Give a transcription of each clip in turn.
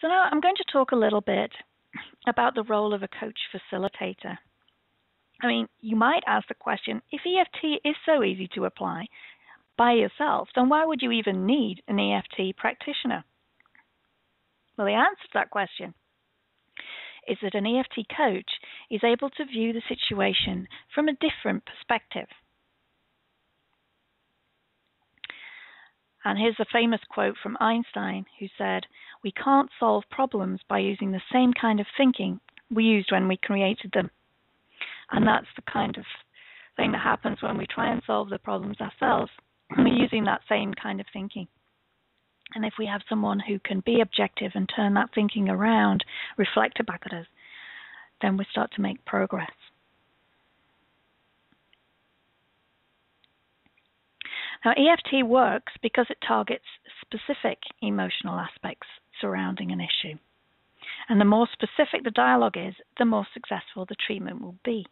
So now I'm going to talk a little bit about the role of a coach facilitator. I mean, you might ask the question, if EFT is so easy to apply by yourself, then why would you even need an EFT practitioner? Well, the answer to that question is that an EFT coach is able to view the situation from a different perspective. And here's a famous quote from Einstein, who said, "We can't solve problems by using the same kind of thinking we used when we created them." And that's the kind of thing that happens when we try and solve the problems ourselves. We're using that same kind of thinking. And if we have someone who can be objective and turn that thinking around, reflect it back at us, then we start to make progress. Now, EFT works because it targets specific emotional aspects surrounding an issue. And the more specific the dialogue is, the more successful the treatment will be.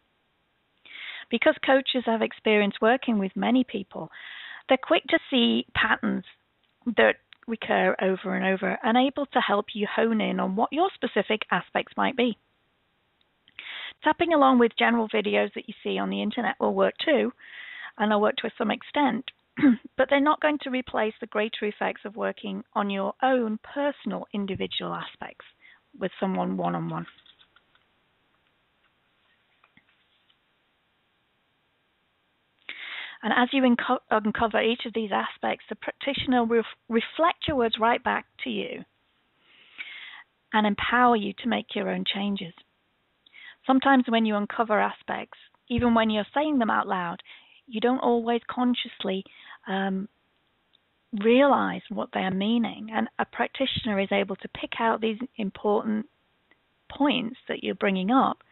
Because coaches have experience working with many people, they're quick to see patterns that recur over and over and able to help you hone in on what your specific aspects might be. Tapping along with general videos that you see on the internet will work too, and they'll work to some extent, but they're not going to replace the greater effects of working on your own personal individual aspects with someone one-on-one. And as you uncover each of these aspects, the practitioner will reflect your words right back to you and empower you to make your own changes. Sometimes when you uncover aspects, even when you're saying them out loud, you don't always consciously realize what they are meaning. And a practitioner is able to pick out these important points that you're bringing up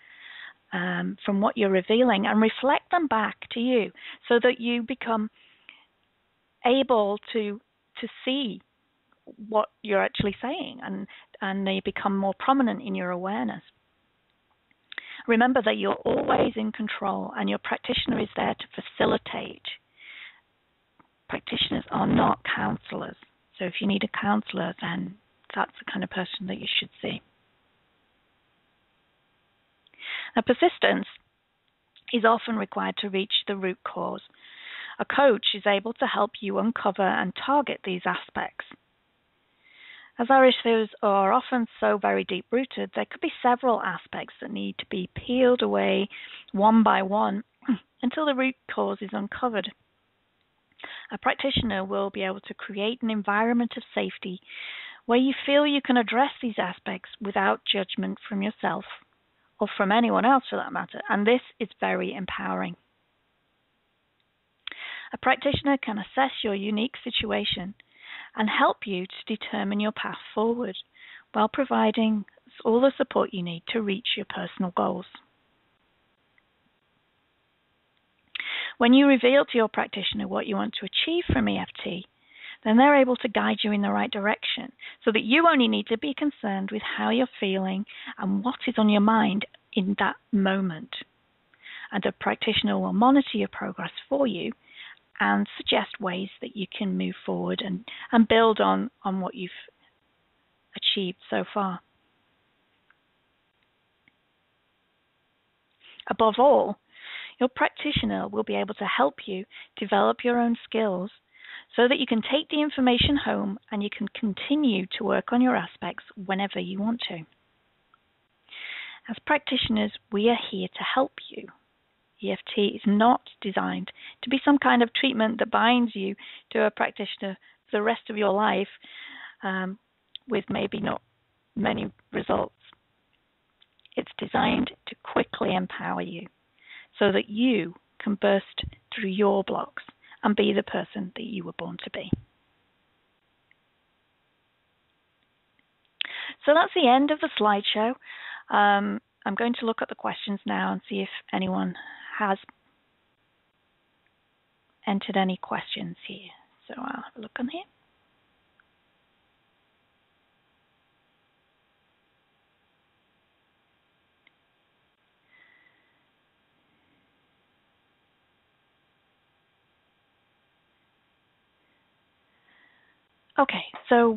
from what you're revealing and reflect them back to you so that you become able to see what you're actually saying and they become more prominent in your awareness. Remember that you're always in control and your practitioner is there to facilitate. Practitioners are not counselors. So if you need a counselor, then that's the kind of person that you should see. Now, persistence is often required to reach the root cause. A coach is able to help you uncover and target these aspects. As our issues are often so very deep-rooted, there could be several aspects that need to be peeled away one by one until the root cause is uncovered. A practitioner will be able to create an environment of safety where you feel you can address these aspects without judgment from yourself or from anyone else for that matter, and this is very empowering. A practitioner can assess your unique situation and help you to determine your path forward while providing all the support you need to reach your personal goals. When you reveal to your practitioner what you want to achieve from EFT, then they're able to guide you in the right direction so that you only need to be concerned with how you're feeling and what is on your mind in that moment. And the practitioner will monitor your progress for you and suggest ways that you can move forward and build on what you've achieved so far. Above all, your practitioner will be able to help you develop your own skills so that you can take the information home and you can continue to work on your aspects whenever you want to. As practitioners, we are here to help you. EFT is not designed to be some kind of treatment that binds you to a practitioner for the rest of your life with maybe not many results. It's designed to quickly empower you so that you can burst through your blocks and be the person that you were born to be. So that's the end of the slideshow. I'm going to look at the questions now and see if anyone has entered any questions here. So I'll have a look on here. Okay, so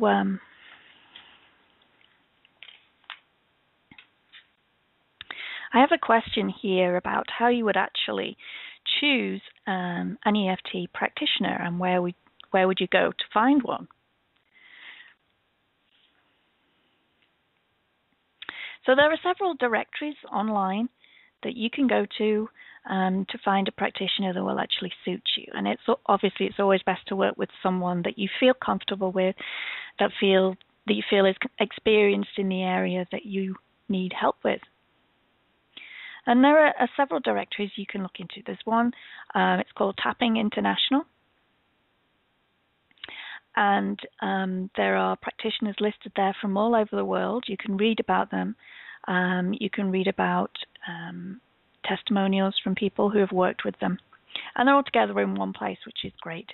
I have a question here about how you would actually choose an EFT practitioner, and where would you go to find one? So there are several directories online that you can go to find a practitioner that will actually suit you. And it's always best to work with someone that you feel comfortable with, that you feel is experienced in the area that you need help with. And there are several directories you can look into. There's one, it's called Tapping International. And there are practitioners listed there from all over the world. You can read about them. You can read about testimonials from people who have worked with them. And they're all together in one place, which is great.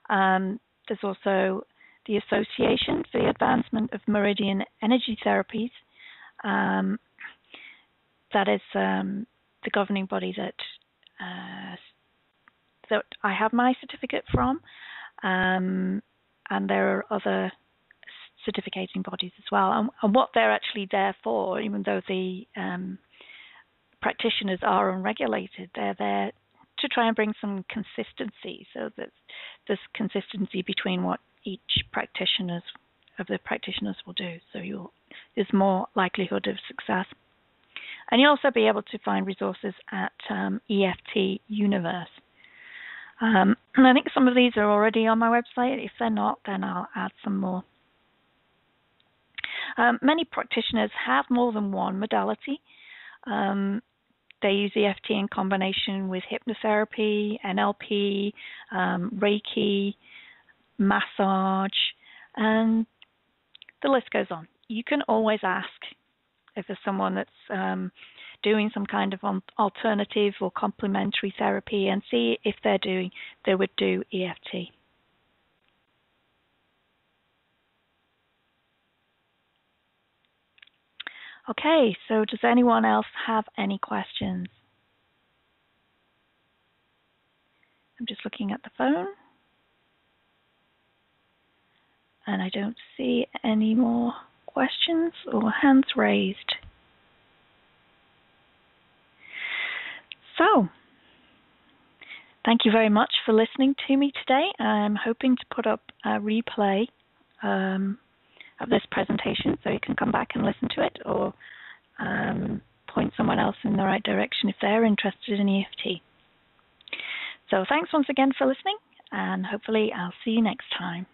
There's also the Association for the Advancement of Meridian Energy Therapies. That is the governing body that I have my certificate from, and there are other certificating bodies as well. And what they're actually there for, even though the practitioners are unregulated, they're there to try and bring some consistency, so that there's consistency between what each of the practitioners will do. So there's more likelihood of success. And you'll also be able to find resources at EFT Universe. And I think some of these are already on my website. If they're not, then I'll add some more. Many practitioners have more than one modality. They use EFT in combination with hypnotherapy, NLP, Reiki, massage, and the list goes on. You can always ask if there's someone that's doing some kind of alternative or complementary therapy, and see if they would do EFT. Okay, so does anyone else have any questions? I'm just looking at the phone, and I don't see any more questions or hands raised. So, thank you very much for listening to me today. I'm hoping to put up a replay of this presentation, so you can come back and listen to it, or point someone else in the right direction if they're interested in EFT. So thanks once again for listening, and hopefully I'll see you next time.